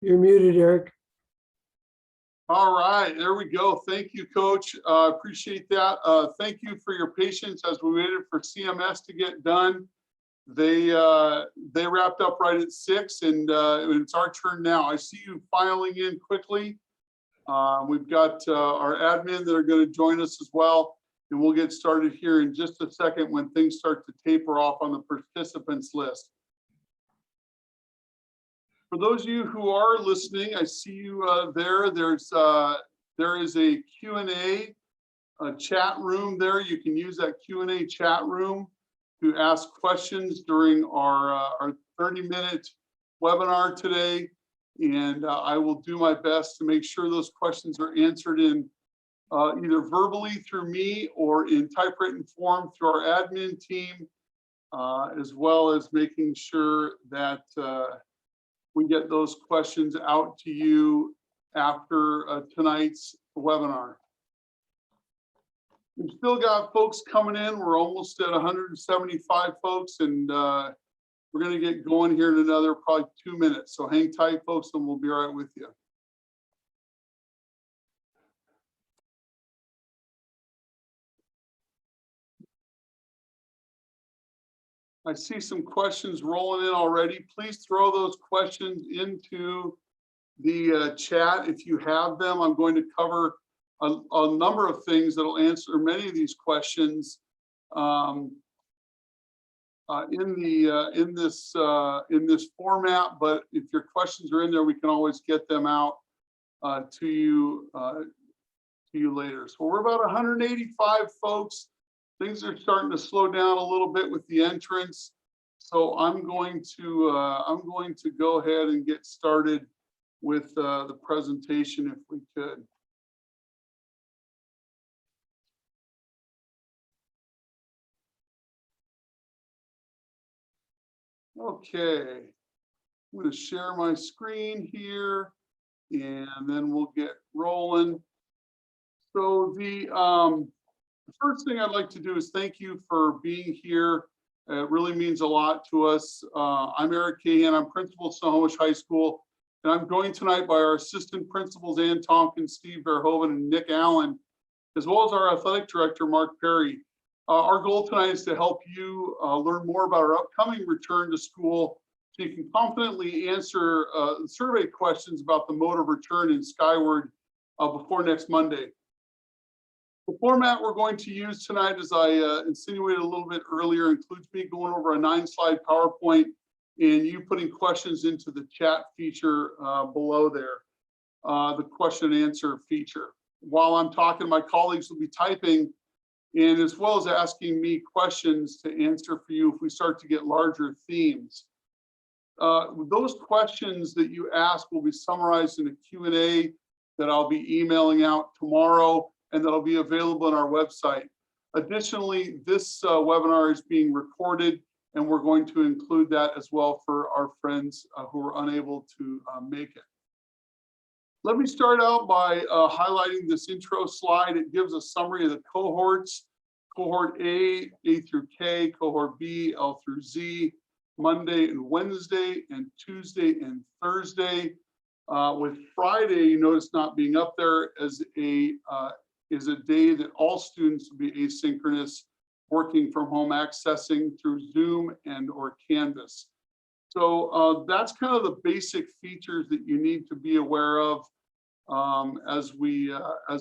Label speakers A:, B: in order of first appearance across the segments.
A: You're muted, Eric.
B: All right, there we go. Thank you, Coach. Appreciate that. Thank you for your patience as we waited for CMS to get done. They wrapped up right at 6, and it's our turn now. I see you filing in quickly. We've got our admin that are going to join us as well, and we'll get started here in just a second when things start to taper off on the participants list. For those of you who are listening, I see you there. There is a Q&A chat room there. You can use that Q&A chat room to ask questions during our 30-minute webinar today. And I will do my best to make sure those questions are answered in either verbally through me or in typewritten form through our admin team, as well as making sure that we get those questions out to you after tonight's webinar. We've still got folks coming in. We're almost at 175 folks, and we're going to get going here in another probably 2 minutes. So hang tight, folks, and we'll be right with you. I see some questions rolling in already. Please throw those questions into the chat if you have them. I'm going to cover a number of things that will answer many of these questions in this format. But if your questions are in there, we can always get them out to you later. So we're about 185 folks. Things are starting to slow down a little bit with the entrance, so I'm going to go ahead and get started with the presentation if we could. Okay, I'm going to share my screen here, and then we'll get rolling. So the first thing I'd like to do is thank you for being here. It really means a lot to us. I'm Eric Cahan. I'm principal at Snohomish High School, and I'm joined tonight by our assistant principals, Ann Tompkins, Steve Verhoeven, and Nick Allen, as well as our athletic director, Mark Perry. Our goal tonight is to help you learn more about our upcoming return to school so you can confidently answer survey questions about the mode of return in Skyward before next Monday. The format we're going to use tonight, as I insinuated a little bit earlier, includes me going over a 9-slide PowerPoint and you putting questions into the chat feature below there, the question and answer feature. While I'm talking, my colleagues will be typing, and as well as asking me questions to answer for you if we start to get larger themes. Those questions that you ask will be summarized in a Q&A that I'll be emailing out tomorrow, and that'll be available on our website. Additionally, this webinar is being recorded, and we're going to include that as well for our friends who are unable to make it. Let me start out by highlighting this intro slide. It gives a summary of the cohorts. Cohort A, A through K, cohort B, L through Z, Monday and Wednesday, and Tuesday and Thursday. With Friday, you notice not being up there as is a day that all students will be asynchronous, working from home, accessing through Zoom and or Canvas. So that's kind of the basic features that you need to be aware of as we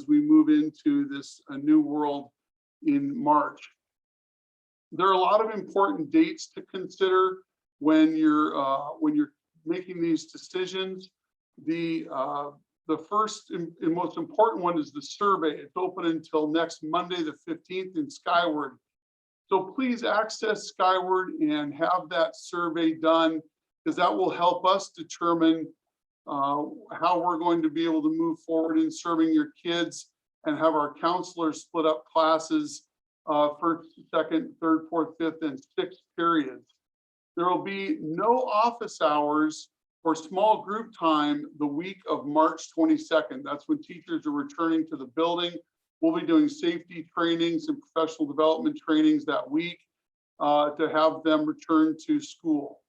B: move into this new world in March. There are a lot of important dates to consider when you're making these decisions. The first and most important one is the survey. It's open until next Monday, the 15th in Skyward. So please access Skyward and have that survey done, because that will help us determine how we're going to be able to move forward in serving your kids and have our counselors split up classes first, second, third, fourth, fifth, and sixth periods. There will be no office hours or small group time the week of March 22nd. That's when teachers are returning to the building. We'll be doing safety trainings and professional development trainings that week to have them return to school.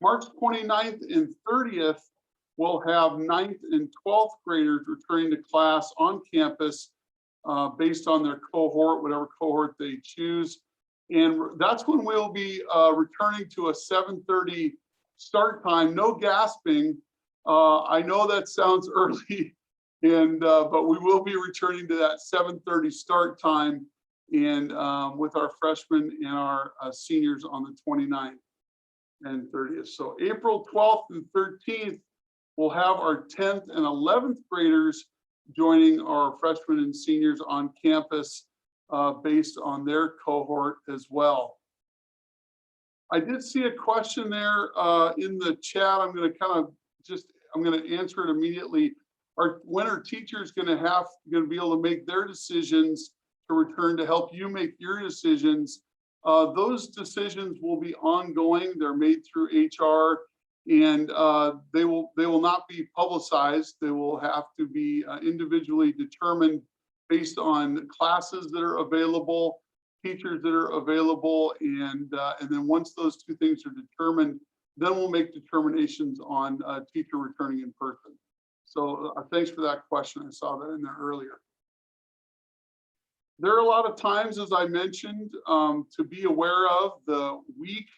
B: March 29th and 30th we'll have 9th and 12th graders returning to class on campus based on their cohort, whatever cohort they choose. And that's when we'll be returning to a 7:30 start time, no gasping. I know that sounds early, and but we will be returning to that 7:30 start time, and with our freshmen and our seniors on the 29th and 30th. So April 12th and 13th, we'll have our 10th and 11th graders joining our freshmen and seniors on campus based on their cohort as well. I did see a question there in the chat. I'm going to answer it immediately. When are teachers going to be able to make their decisions to return to help you make your decisions? Those decisions will be ongoing. They're made through HR, and they will not be publicized. They will have to be individually determined based on classes that are available, teachers that are available, and then once those two things are determined, then we'll make determinations on teacher returning in person. So thanks for that question. I saw that in there earlier. There are a lot of times, as I mentioned, to be aware of. The week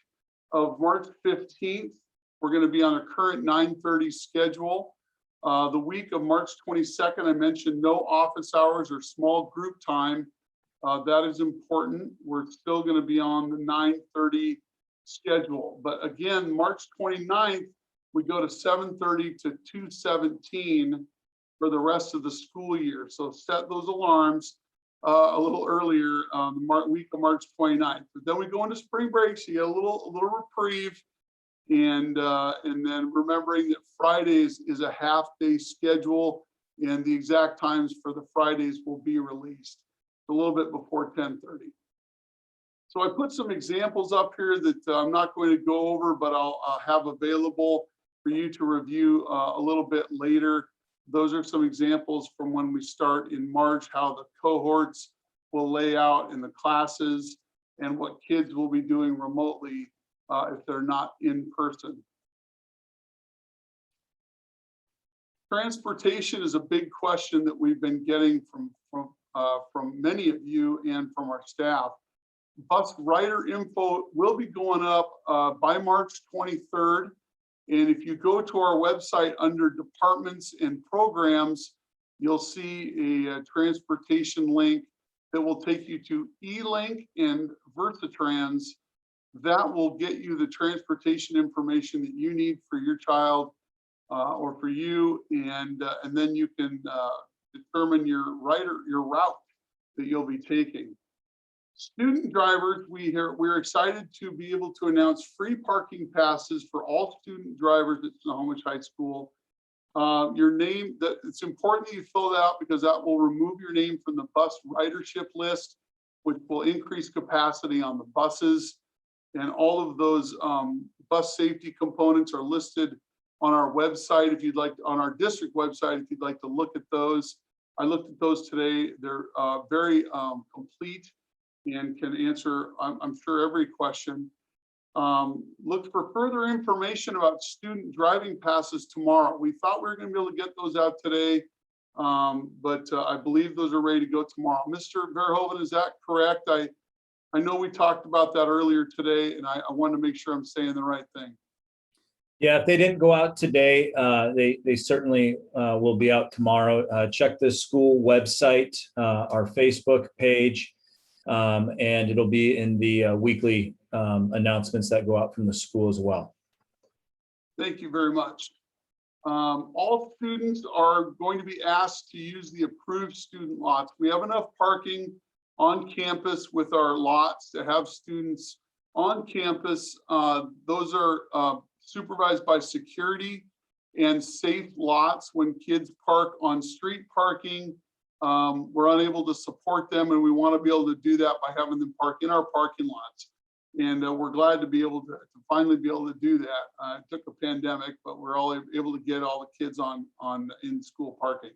B: of March 15th, we're going to be on a current 9:30 schedule. The week of March 22nd, I mentioned no office hours or small group time. That is important. We're still going to be on the 9:30 schedule. But again, March 29th, we go to 7:30 to 2:17 for the rest of the school year. So set those alarms a little earlier, the week of March 29th. But then we go into spring break, so you get a little reprieve. And then remembering that Fridays is a half-day schedule, and the exact times for the Fridays will be released a little bit before 10:30. So I put some examples up here that I'm not going to go over, but I'll have available for you to review a little bit later. Those are some examples from when we start in March, how the cohorts will lay out in the classes and what kids will be doing remotely if they're not in person. Transportation is a big question that we've been getting from many of you and from our staff. Bus rider info will be going up by March 23rd. And if you go to our website under departments and programs, you'll see a transportation link that will take you to eLink and Versatrans. That will get you the transportation information that you need for your child or for you, and then you can determine your route that you'll be taking. Student drivers, we're excited to be able to announce free parking passes for all student drivers at Snohomish High School. Your name, it's important that you fill it out because that will remove your name from the bus ridership list, which will increase capacity on the buses. And all of those bus safety components are listed on our website, if you'd like, on our district website, if you'd like to look at those. I looked at those today. They're very complete and can answer, I'm sure, every question. Look for further information about student driving passes tomorrow. We thought we were going to be able to get those out today, but I believe those are ready to go tomorrow. Mr. Verhoeven, is that correct? I know we talked about that earlier today, and I wanted to make sure I'm saying the right thing.
A: Yeah, if they didn't go out today, they certainly will be out tomorrow. Check the school website, our Facebook page, and it'll be in the weekly announcements that go out from the school as well.
B: Thank you very much. All students are going to be asked to use the approved student lots. We have enough parking on campus with our lots to have students on campus. Those are supervised by security and safe lots. When kids park on street parking, we're unable to support them, and we want to be able to do that by having them park in our parking lots. And we're glad to be able to finally be able to do that. It took a pandemic, but we're all able to get all the kids on in school parking.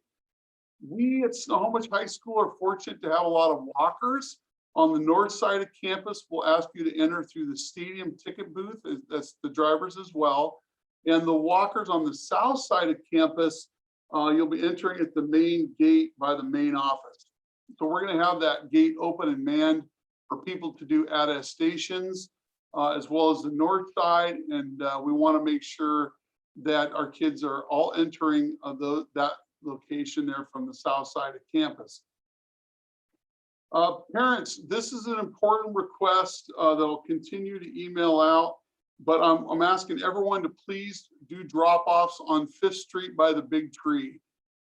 B: We at Snohomish High School are fortunate to have a lot of walkers. On the north side of campus, we'll ask you to enter through the stadium ticket booth. That's the drivers as well. And the walkers on the south side of campus, you'll be entering at the main gate by the main office. So we're going to have that gate open and manned for people to do attestations, as well as the north side. And we want to make sure that our kids are all entering that location there from the south side of campus. Parents, this is an important request that I'll continue to email out, but I'm asking everyone to please do drop-offs on 5th Street by the big tree.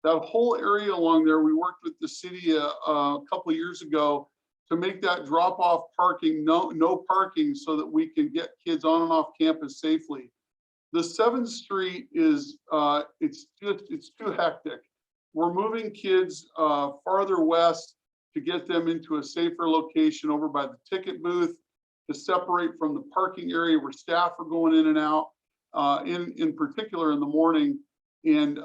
B: That whole area along there, we worked with the city a couple of years ago to make that drop-off parking no parking, so that we can get kids on and off campus safely. The 7th Street is it's too hectic. We're moving kids farther west to get them into a safer location over by the ticket booth, to separate from the parking area where staff are going in and out, in particular in the morning, and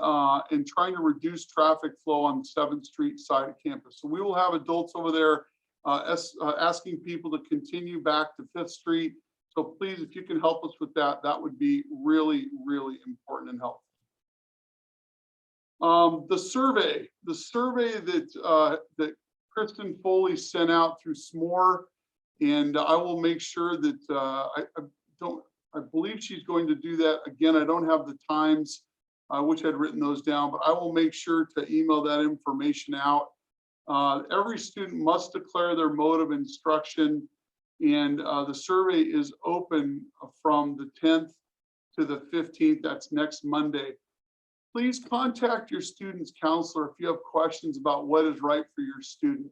B: trying to reduce traffic flow on 7th Street side of campus. So we will have adults over there asking people to continue back to 5th Street. So please, if you can help us with that, that would be really, really important and helpful. The survey that Kristen Foley sent out through SMORE, and I will make sure that I believe she's going to do that again. I don't have the times. I wish I'd written those down, but I will make sure to email that information out. Every student must declare their mode of instruction, and the survey is open from the 10th to the 15th. That's next Monday. Please contact your student's counselor if you have questions about what is right for your student.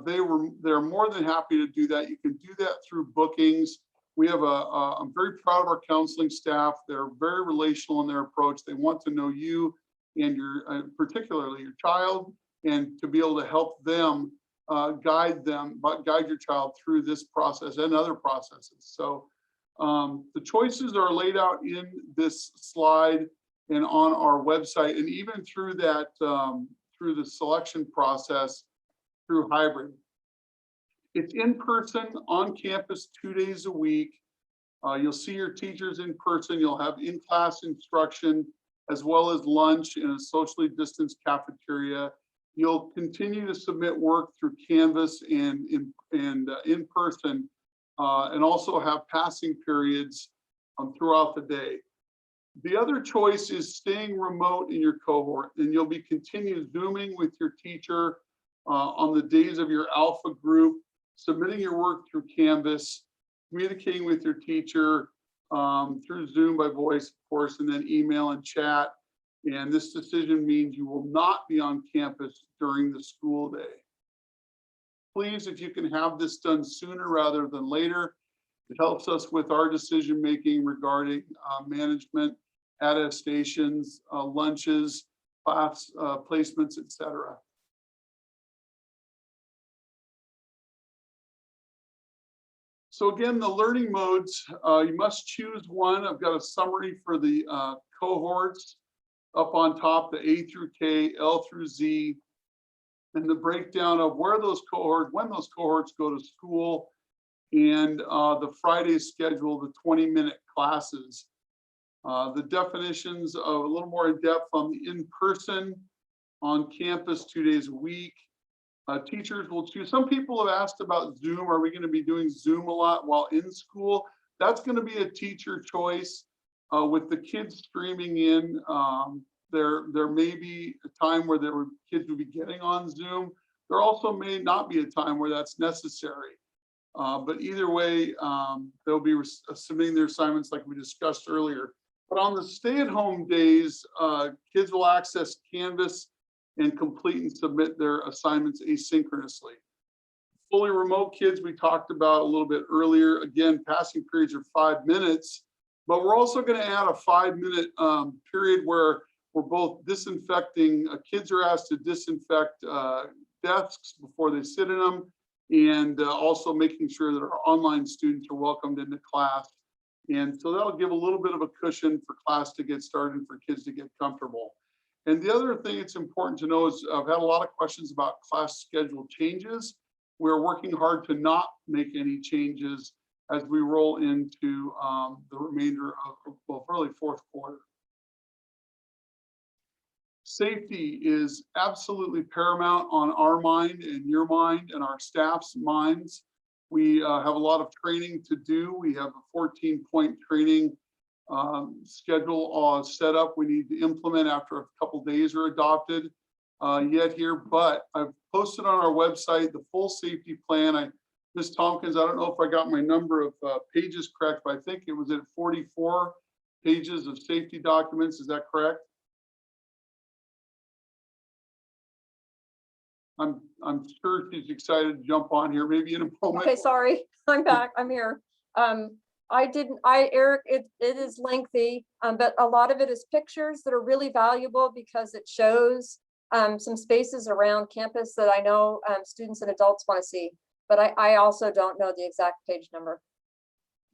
B: They're more than happy to do that. You can do that through bookings. We have I'm very proud of our counseling staff. They're very relational in their approach. They want to know you and particularly your child, and to be able to help them, guide your child through this process and other processes. So the choices are laid out in this slide and on our website, and even through that, through the selection process through hybrid. It's in person on campus 2 days a week. You'll see your teachers in person. You'll have in-class instruction as well as lunch in a socially distanced cafeteria. You'll continue to submit work through Canvas and in person, and also have passing periods throughout the day. The other choice is staying remote in your cohort, and you'll be continuing Zooming with your teacher on the days of your alpha group, submitting your work through Canvas, communicating with your teacher through Zoom by voice, of course, and then email and chat. And this decision means you will not be on campus during the school day. Please, if you can have this done sooner rather than later, it helps us with our decision making regarding management, attestations, lunches, class placements, etc. So again, the learning modes, you must choose one. I've got a summary for the cohorts up on top, the A through K, L through Z, and the breakdown of where those cohorts, when those cohorts go to school, and the Friday schedule, the 20-minute classes. The definitions of a little more in depth on the in-person, on campus 2 days a week. Teachers will choose. Some people have asked about Zoom. Are we going to be doing Zoom a lot while in school? That's going to be a teacher choice. With the kids streaming in, there may be a time where kids will be getting on Zoom. There also may not be a time where that's necessary. But either way, they'll be submitting their assignments like we discussed earlier. But on the stay-at-home days, kids will access Canvas and complete and submit their assignments asynchronously. Fully remote kids we talked about a little bit earlier. Again, passing periods are 5 minutes, but we're also going to add a 5-minute period where we're both disinfecting. Kids are asked to disinfect desks before they sit in them, and also making sure that our online students are welcomed into class. And so that'll give a little bit of a cushion for class to get started and for kids to get comfortable. And the other thing it's important to know is I've had a lot of questions about class schedule changes. We're working hard to not make any changes as we roll into the remainder of, well, really fourth quarter. Safety is absolutely paramount on our mind and your mind and our staff's minds. We have a lot of training to do. We have a 14-point training schedule set up. We need to implement after a couple days are adopted yet here, but I've posted on our website the full safety plan. Ms. Tompkins, I don't know if I got my number of pages correct, but I think it was at 44 pages of safety documents. Is that correct? I'm sure she's excited to jump on here maybe in a moment.
C: Okay, sorry, I'm back, I'm here. Eric, it is lengthy, but a lot of it is pictures that are really valuable because it shows some spaces around campus that I know students and adults want to see, but I also don't know the exact page number.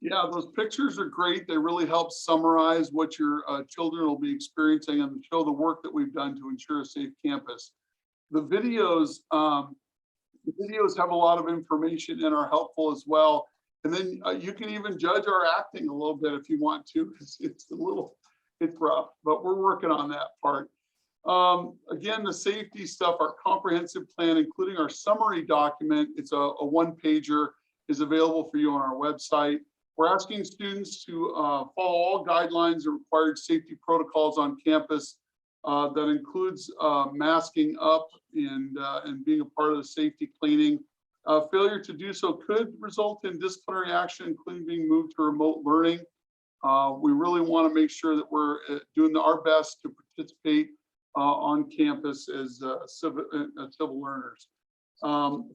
B: Yeah, those pictures are great. They really help summarize what your children will be experiencing and show the work that we've done to ensure a safe campus. The videos have a lot of information and are helpful as well. And then you can even judge our acting a little bit if you want to. It's rough, but we're working on that part. Again, the safety stuff, our comprehensive plan, including our summary document, it's a one-pager, is available for you on our website. We're asking students to follow all guidelines and required safety protocols on campus. That includes masking up and being a part of the safety cleaning. Failure to do so could result in disciplinary action, including being moved to remote learning. We really want to make sure that we're doing our best to participate on campus as civil learners.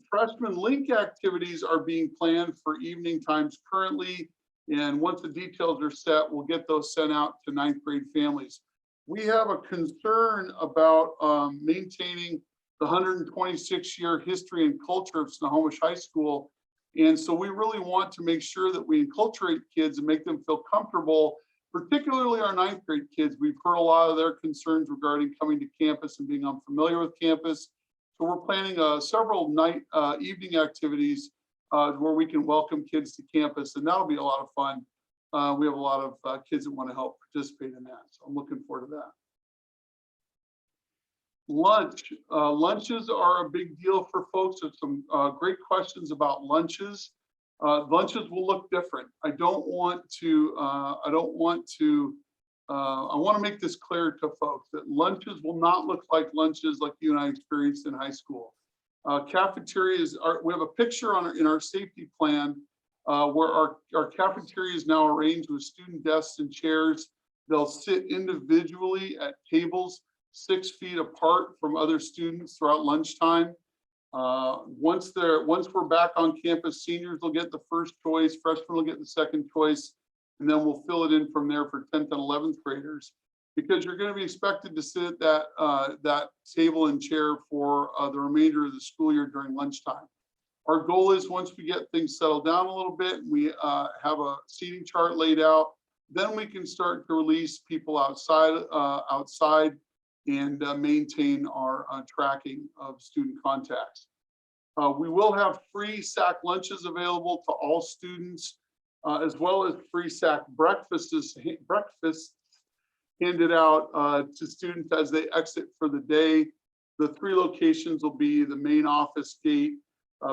B: Freshman link activities are being planned for evening times currently, and once the details are set, we'll get those sent out to 9th grade families. We have a concern about maintaining the 126-year history and culture of Snohomish High School. And so we really want to make sure that we enculturate kids and make them feel comfortable, particularly our 9th grade kids. We've heard a lot of their concerns regarding coming to campus and being unfamiliar with campus. So we're planning several evening activities where we can welcome kids to campus, and that'll be a lot of fun. We have a lot of kids that want to help participate in that, so I'm looking forward to that. Lunches are a big deal for folks. There's some great questions about lunches. Lunches will look different. I want to make this clear to folks that lunches will not look like lunches like you and I experienced in high school. Cafeterias we have a picture in our safety plan where our cafeteria is now arranged with student desks and chairs. They'll sit individually at tables 6 feet apart from other students throughout lunchtime. Once we're back on campus, seniors will get the first choice, freshmen will get the second choice, and then we'll fill it in from there for 10th and 11th graders, because you're going to be expected to sit at that table and chair for the remainder of the school year during lunchtime. Our goal is, once we get things settled down a little bit, we have a seating chart laid out, then we can start to release people outside and maintain our tracking of student contacts. We will have free SAC lunches available to all students, as well as free SAC breakfasts handed out to students as they exit for the day. The 3 locations will be the main office gate,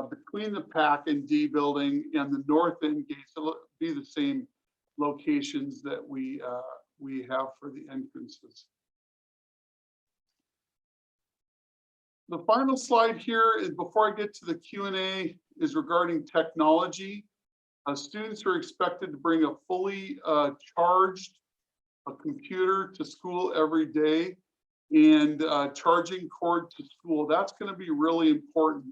B: between the PAC and D building, and the north end gates. It'll be the same locations that we have for the entrances. The final slide here is, before I get to the Q&A, is regarding technology. Students are expected to bring a fully charged computer to school every day, and charging cord to school. That's going to be really important.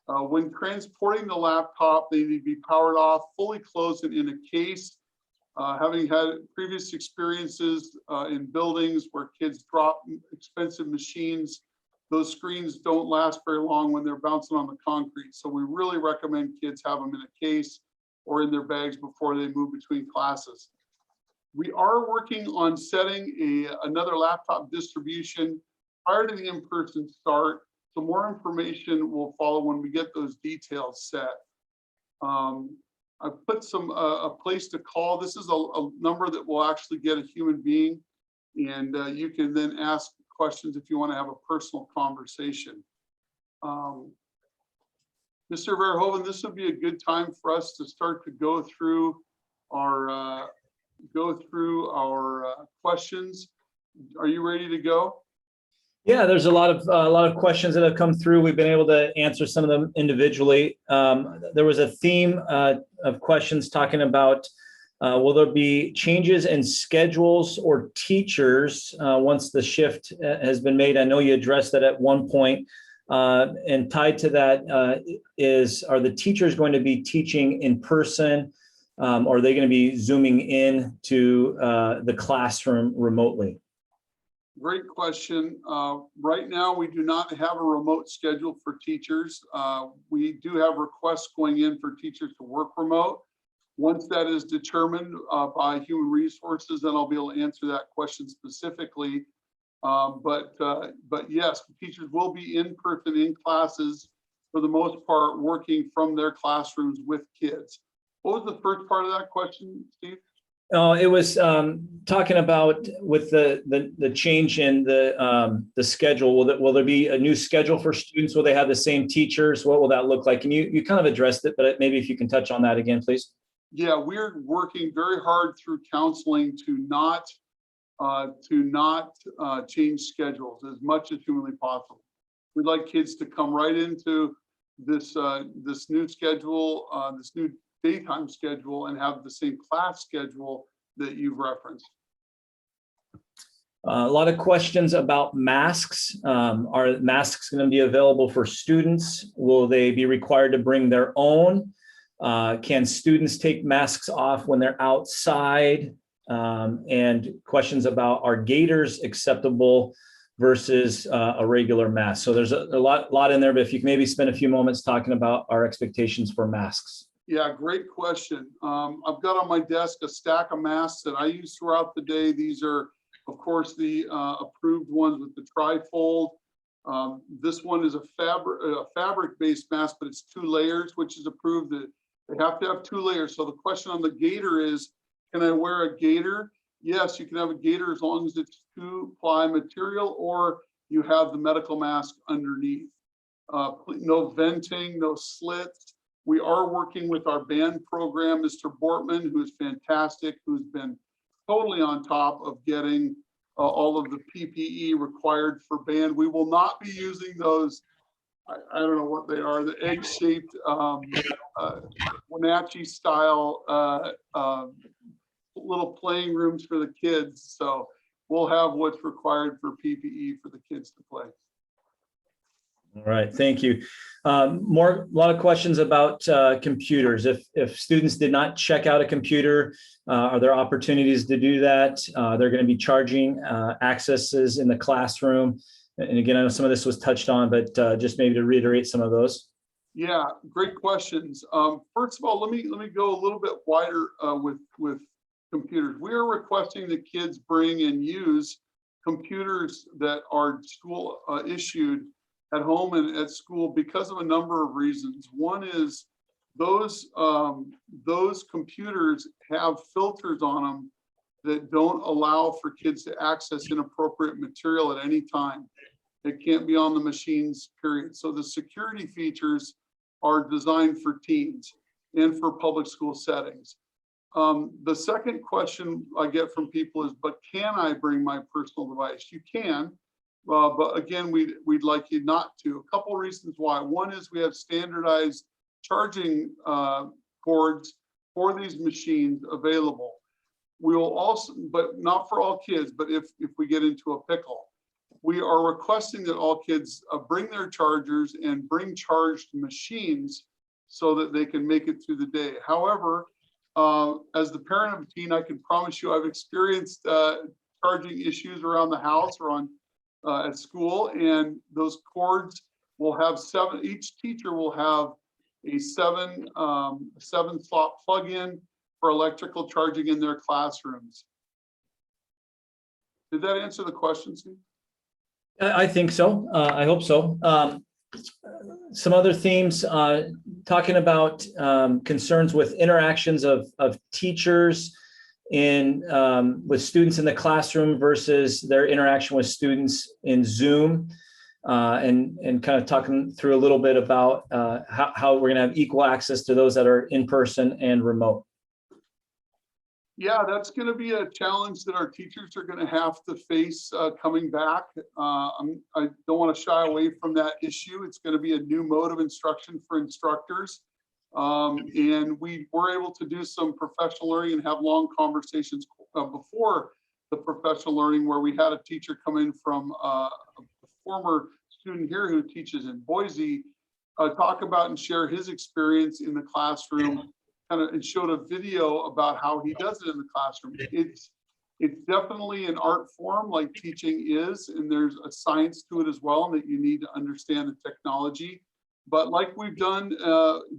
B: When transporting the laptop, they need to be powered off, fully closed and in a case. Having had previous experiences in buildings where kids drop expensive machines, those screens don't last very long when they're bouncing on the concrete. So we really recommend kids have them in a case or in their bags before they move between classes. We are working on setting another laptop distribution prior to the in-person start. So more information will follow when we get those details set. I've put a place to call. This is a number that will actually get a human being. And you can then ask questions if you want to have a personal conversation. Mr. Verhoeven, this would be a good time for us to start to go through our questions. Are you ready to go?
A: Yeah, there's a lot of questions that have come through. We've been able to answer some of them individually. There was a theme of questions talking about will there be changes in schedules or teachers once the shift has been made? I know you addressed that at one point. And tied to that are the teachers going to be teaching in person? Or are they going to be zooming in to the classroom remotely?
B: Great question. Right now, we do not have a remote schedule for teachers. We do have requests going in for teachers to work remote. Once that is determined by Human Resources, then I'll be able to answer that question specifically. But yes, teachers will be in person in classes for the most part, working from their classrooms with kids. What was the first part of that question, Steve?
A: Oh, it was talking about with the change in the schedule. Will there be a new schedule for students? Will they have the same teachers? What will that look like? And you kind of addressed it, but maybe if you can touch on that again, please.
B: Yeah, we're working very hard through counseling to not change schedules as much as humanly possible. We'd like kids to come right into this new schedule, this new daytime schedule, and have the same class schedule that you've referenced.
A: A lot of questions about masks. Are masks going to be available for students? Will they be required to bring their own? Can students take masks off when they're outside? And questions about are gaiters acceptable versus a regular mask? So there's a lot in there, but if you can maybe spend a few moments talking about our expectations for masks.
B: Yeah, great question. I've got on my desk a stack of masks that I use throughout the day. These are, of course, the approved ones with the trifold. This one is a fabric-based mask, but it's 2 layers, which is approved. That they have to have 2 layers. So the question on the gaiter is, can I wear a gaiter? Yes, you can have a gaiter as long as it's 2-ply material or you have the medical mask underneath. No venting, no slits. We are working with our band program, Mr. Bortman, who is fantastic, who's been totally on top of getting all of the PPE required for band. We will not be using those, I don't know what they are, the egg-shaped Wenatchee style little playing rooms for the kids. So we'll have what's required for PPE for the kids to play.
A: All right, thank you. A lot of questions about computers. If students did not check out a computer, are there opportunities to do that? They're going to be charging accesses in the classroom. And again, I know some of this was touched on, but just maybe to reiterate some of those.
B: Yeah, great questions. First of all, let me go a little bit wider with computers. We are requesting that kids bring and use computers that are school issued at home and at school because of a number of reasons. One is those computers have filters on them that don't allow for kids to access inappropriate material at any time. It can't be on the machines, period. So the security features are designed for teens and for public school settings. The second question I get from people is, but can I bring my personal device? You can. But again, we'd like you not to. A couple of reasons why. One is we have standardized charging cords for these machines available. We will also, but not for all kids, but if we get into a pickle, we are requesting that all kids bring their chargers and bring charged machines so that they can make it through the day. However, as the parent of a teen, I can promise you I've experienced charging issues around the house or on at school, and those cords will have 7, each teacher will have a 7-slot plug-in for electrical charging in their classrooms. Did that answer the question, Steve?
A: I think so. I hope so. Some other themes, talking about concerns with interactions of teachers with students in the classroom versus their interaction with students in Zoom, and kind of talking through a little bit about how we're going to have equal access to those that are in person and remote.
B: Yeah, that's going to be a challenge that our teachers are going to have to face coming back. I don't want to shy away from that issue. It's going to be a new mode of instruction for instructors. And we were able to do some professional learning and have long conversations before the professional learning, where we had a teacher come in from a former student here who teaches in Boise, talk about and share his experience in the classroom, and showed a video about how he does it in the classroom. It's definitely an art form like teaching is, and there's a science to it as well, and that you need to understand the technology. But like we've done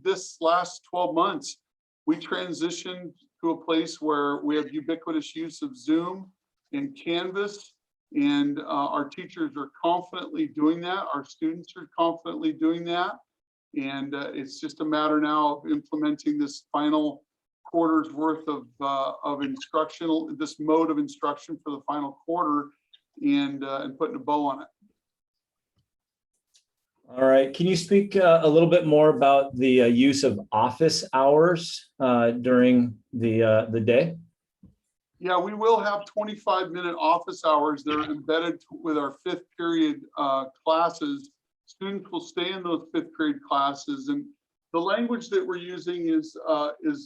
B: this last 12 months, we transitioned to a place where we have ubiquitous use of Zoom and Canvas, and our teachers are confidently doing that. Our students are confidently doing that. And it's just a matter now of implementing this final quarter's worth of instructional, this mode of instruction for the final quarter, and putting a bow on it.
A: All right. Can you speak a little bit more about the use of office hours during the day?
B: Yeah, we will have 25-minute office hours that are embedded with our 5th period classes. Students will stay in those 5th period classes, and the language that we're using is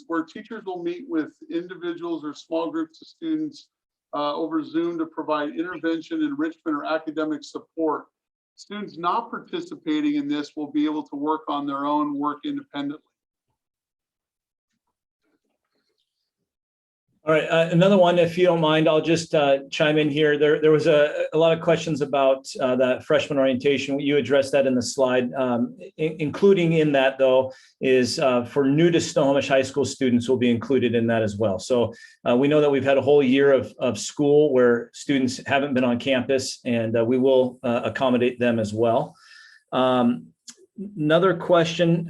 B: where teachers will meet with individuals or small groups of students over Zoom to provide intervention, enrichment, or academic support. Students not participating in this will be able to work on their own, work independently.
A: All right, another one, if you don't mind, I'll just chime in here. There was a lot of questions about that freshman orientation. You addressed that in the slide. Including in that, though, is for new to Snohomish High School students will be included in that as well. So we know that we've had a whole year of school where students haven't been on campus, and we will accommodate them as well. Another question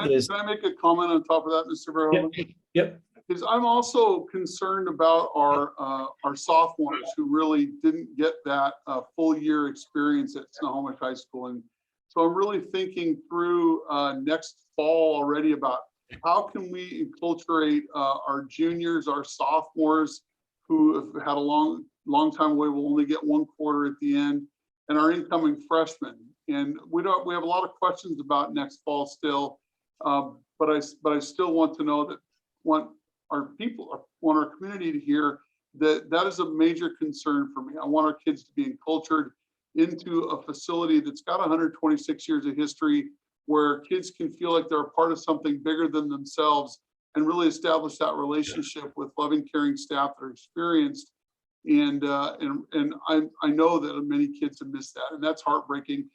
A: is—
B: Can I make a comment on top of that, Mr. Verhoeven?
A: Yep.
B: Because I'm also concerned about our sophomores who really didn't get that full year experience at Snohomish High School. And so I'm really thinking through next fall already about how can we enculturate our juniors, our sophomores who have had a long time away, will only get 1 quarter at the end, and our incoming freshmen. And we have a lot of questions about next fall still, but I still want to know that want our community to hear that is a major concern for me. I want our kids to be encultured into a facility that's got 126 years of history, where kids can feel like they're a part of something bigger than themselves, and really establish that relationship with loving, caring staff that are experienced. And I know that many kids have missed that, and that's heartbreaking.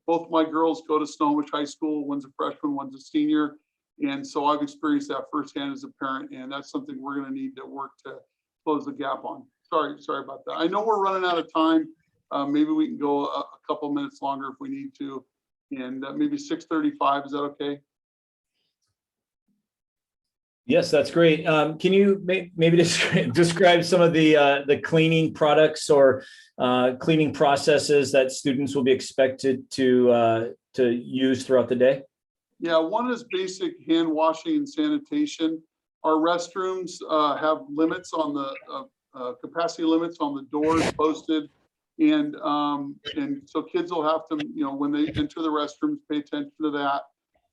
B: Both my girls go to Snohomish High School. One's a freshman, one's a senior. And so I've experienced that firsthand as a parent, and that's something we're going to need to work to close the gap on. Sorry about that. I know we're running out of time. Maybe we can go a couple minutes longer if we need to, and maybe 6:35. Is that okay?
A: Yes, that's great. Can you maybe describe some of the cleaning products or cleaning processes that students will be expected to use throughout the day?
B: Yeah, one is basic hand washing and sanitation. Our restrooms have limits on the capacity limits on the doors posted, and so kids will have to, when they enter the restrooms, pay attention to that.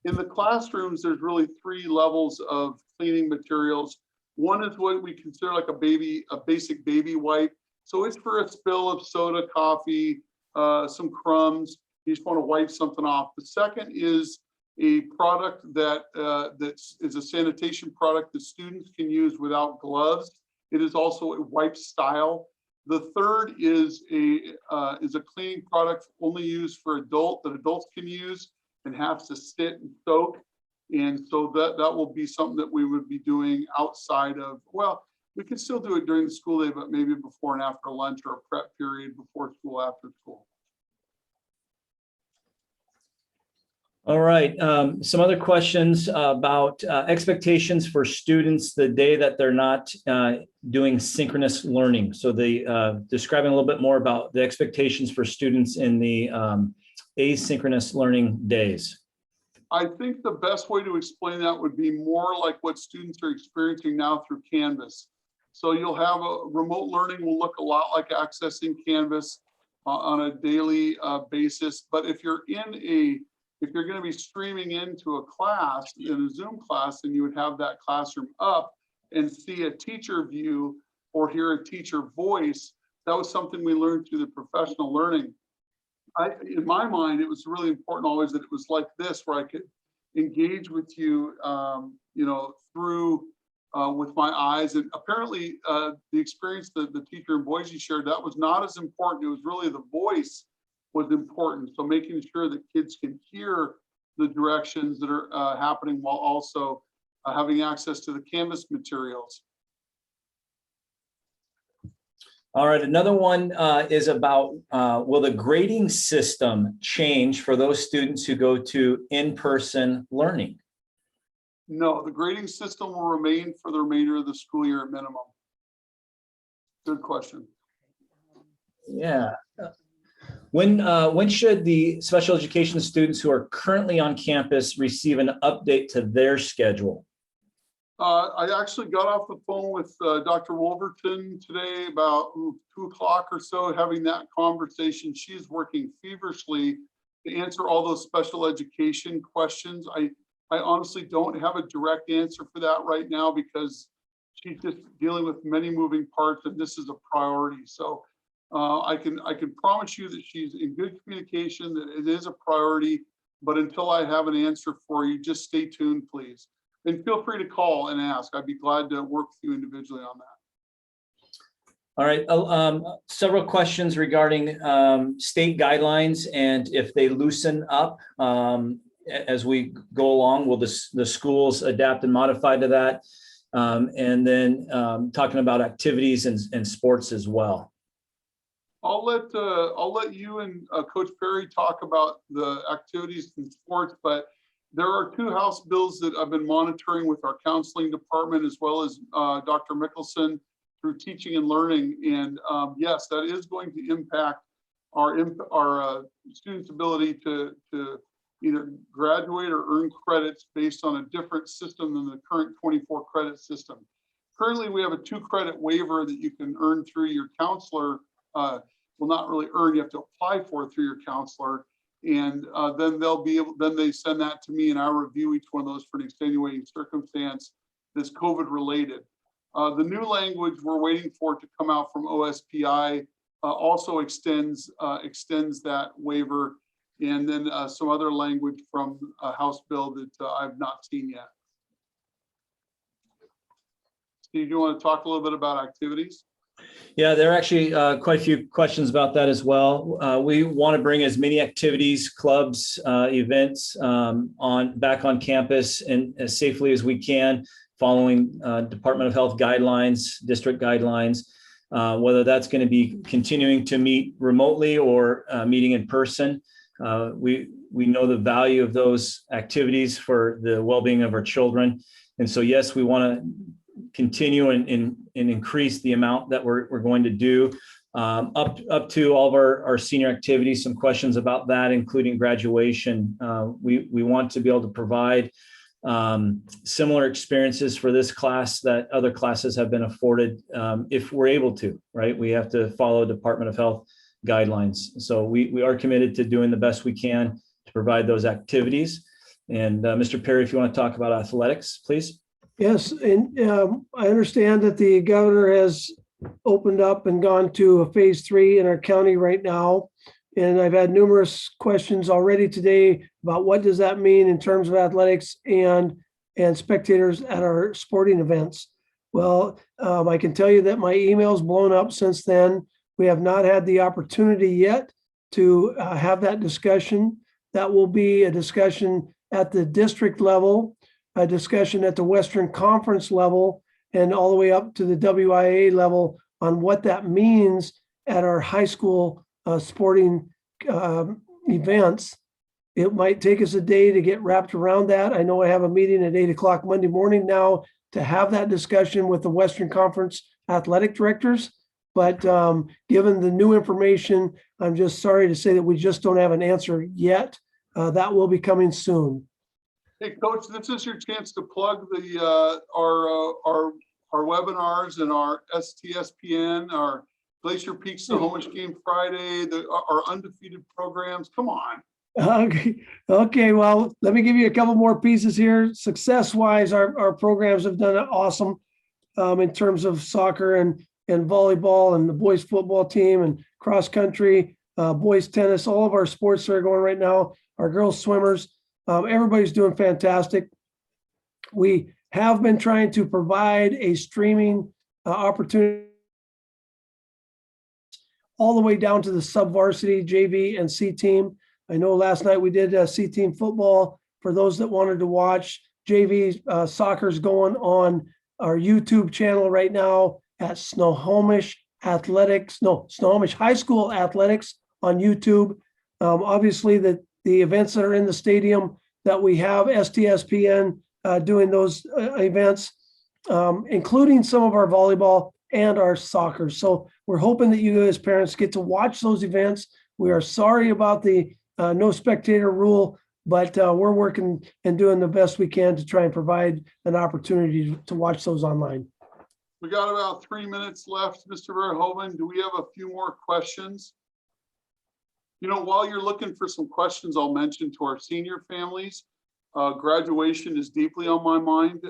B: In the classrooms, there's really 3 levels of cleaning materials. One is what we consider like a basic baby wipe. So it's for a spill of soda, coffee, some crumbs. You just want to wipe something off. The second is a product that is a sanitation product that students can use without gloves. It is also a wipe style. The third is a cleaning product only used for that adults can use and have to sit and soak. And so that will be something that we would be doing outside of, well, we could still do it during the school day, but maybe before and after lunch, or a prep period before school, after school.
A: All right. Some other questions about expectations for students the day that they're not doing synchronous learning. So describing a little bit more about the expectations for students in the asynchronous learning days.
B: I think the best way to explain that would be more like what students are experiencing now through Canvas. So you'll have remote learning will look a lot like accessing Canvas on a daily basis. But if you're going to be streaming into a class, in a Zoom class, then you would have that classroom up and see a teacher view or hear a teacher voice. That was something we learned through the professional learning. In my mind, it was really important always that it was like this, where I could engage with you, through with my eyes. And apparently the experience that the teacher in Boise shared, that was not as important. It was really the voice was important. So making sure that kids can hear the directions that are happening while also having access to the Canvas materials.
A: All right, another one is about, will the grading system change for those students who go to in-person learning?
B: No, the grading system will remain for the remainder of the school year at minimum. Good question.
A: Yeah. When should the special education students who are currently on campus receive an update to their schedule?
B: I actually got off the phone with Dr. Wolverton today about 2 o'clock or so, having that conversation. She's working feverishly to answer all those special education questions. I honestly don't have a direct answer for that right now because she's just dealing with many moving parts and this is a priority. So I can promise you that she's in good communication, that it is a priority, but until I have an answer for you, just stay tuned, please. And feel free to call and ask. I'd be glad to work with you individually on that.
A: All right, several questions regarding state guidelines and if they loosen up as we go along, will the schools adapt and modify to that? And then talking about activities and sports as well.
B: I'll let you and Coach Perry talk about the activities and sports, but there are 2 House bills that I've been monitoring with our counseling department as well as Dr. Mickelson through teaching and learning. And yes, that is going to impact our students' ability to either graduate or earn credits based on a different system than the current 24 credit system. Currently, we have a 2-credit waiver that you can earn through your counselor. Well, not really earn, you have to apply for it through your counselor. And then they send that to me and I review each one of those for an extenuating circumstance that's COVID related. The new language we're waiting for it to come out from OSPI also extends that waiver, and then some other language from a House bill that I've not seen yet. Steve, do you want to talk a little bit about activities?
A: Yeah, there are actually quite a few questions about that as well. We want to bring as many activities, clubs, events back on campus and as safely as we can, following Department of Health guidelines, district guidelines, whether that's going to be continuing to meet remotely or meeting in person. We know the value of those activities for the well-being of our children. And so, yes, we want to continue and increase the amount that we're going to do up to all of our senior activities. Some questions about that, including graduation. We want to be able to provide similar experiences for this class that other classes have been afforded if we're able to, right? We have to follow Department of Health guidelines. So we are committed to doing the best we can to provide those activities. And Mr. Perry, if you want to talk about athletics, please.
D: Yes, and I understand that the governor has opened up and gone to a phase 3 in our county right now. And I've had numerous questions already today about what does that mean in terms of athletics and spectators at our sporting events. Well, I can tell you that my email's blown up since then. We have not had the opportunity yet to have that discussion. That will be a discussion at the district level, a discussion at the Western Conference level, and all the way up to the WIA level on what that means at our high school sporting events. It might take us a day to get wrapped around that. I know I have a meeting at 8 o'clock Monday morning now to have that discussion with the Western Conference athletic directors. But given the new information, I'm just sorry to say that we just don't have an answer yet. That will be coming soon.
B: Hey, Coach, this is your chance to plug the our webinars and our STSPN, our Glacier Peak Snohomish Game Friday, our undefeated programs. Come on.
D: Okay. Well, let me give you a couple more pieces here. Success-wise, our programs have done awesome in terms of soccer and volleyball and the boys football team and cross country, boys tennis. All of our sports are going right now. Our girls swimmers, everybody's doing fantastic. We have been trying to provide a streaming opportunity all the way down to the sub-varsity, JV, and C team. I know last night we did C team football for those that wanted to watch. JV soccer's going on our YouTube channel right now at Snohomish High School Athletics on YouTube. Obviously, the events that are in the stadium that we have STSPN doing those events, including some of our volleyball and our soccer. So we're hoping that you as parents get to watch those events. We are sorry about the no spectator rule, but we're working and doing the best we can to try and provide an opportunity to watch those online.
B: We got about 3 minutes left, Mr. Verhoeven. Do we have a few more questions? You know, while you're looking for some questions, I'll mention to our senior families, graduation is deeply on my mind,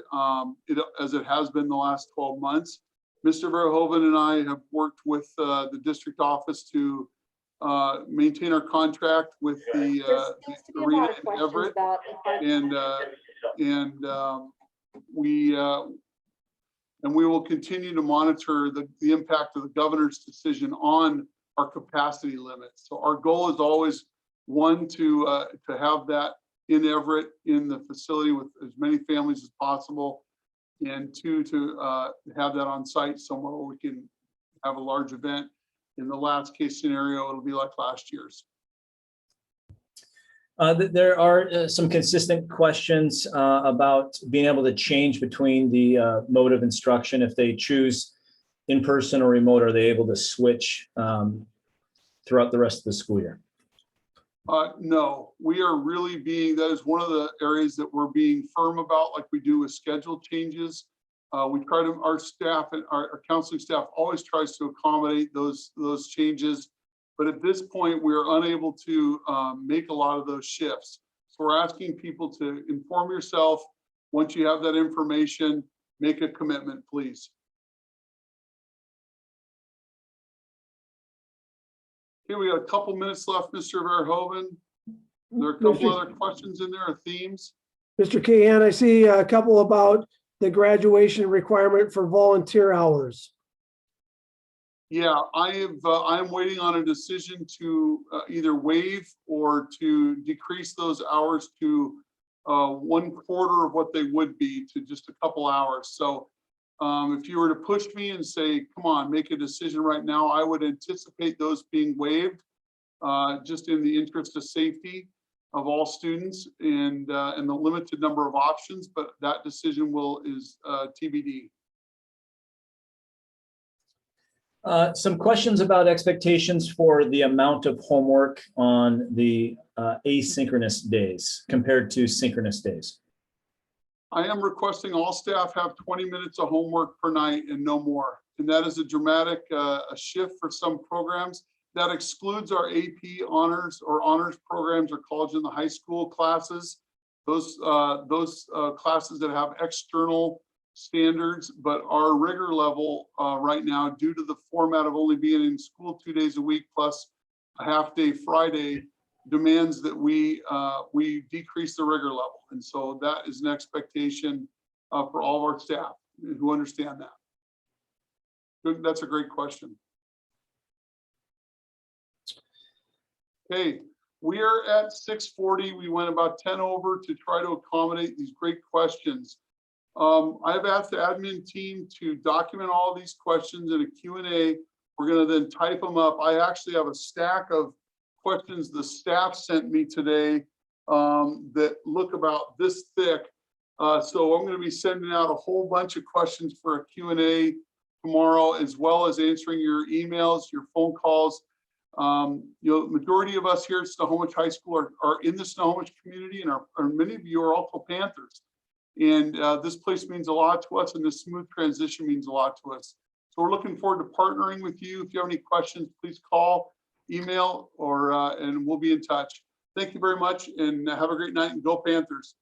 B: as it has been the last 12 months. Mr. Verhoeven and I have worked with the district office to maintain our contract with the arena in Everett, and we will continue to monitor the impact of the governor's decision on our capacity limits. So our goal is always, one, to have that in Everett in the facility with as many families as possible, and two, to have that on site somewhere where we can have a large event. In the last case scenario, it'll be like last year's.
A: There are some consistent questions about being able to change between the mode of instruction. If they choose in person or remote, are they able to switch throughout the rest of the school year?
B: No, we are really that is one of the areas that we're being firm about, like we do with schedule changes. We try to, our staff and our counseling staff always tries to accommodate those changes. But at this point, we're unable to make a lot of those shifts. So we're asking people to inform yourself. Once you have that information, make a commitment, please. Okay, we got a couple minutes left, Mr. Verhoeven. There are a couple other questions in there, or themes.
D: Mr. Kahan, I see a couple about the graduation requirement for volunteer hours.
B: Yeah, I'm waiting on a decision to either waive or to decrease those hours to 1/4 of what they would be, to just a couple hours. So if you were to push me and say, come on, make a decision right now, I would anticipate those being waived just in the interest of safety of all students and the limited number of options, but that decision is TBD.
A: Some questions about expectations for the amount of homework on the asynchronous days compared to synchronous days.
B: I am requesting all staff have 20 minutes of homework per night and no more. And that is a dramatic shift for some programs. That excludes our AP honors or honors programs or college and the high school classes. Those classes that have external standards, but our rigor level right now, due to the format of only being in school 2 days a week plus a half day Friday, demands that we decrease the rigor level. And so that is an expectation for all of our staff who understand that. That's a great question. Okay, we are at 6:40. We went about 10 over to try to accommodate these great questions. I've asked the admin team to document all of these questions in a Q&A. We're going to then type them up. I actually have a stack of questions the staff sent me today that look about this thick. So I'm going to be sending out a whole bunch of questions for a Q&A tomorrow, as well as answering your emails, your phone calls. Majority of us here at Snohomish High School are in the Snohomish community, and many of you are also Panthers. And this place means a lot to us, and this smooth transition means a lot to us. So we're looking forward to partnering with you. If you have any questions, please call, email, or and we'll be in touch. Thank you very much, and have a great night, and go Panthers.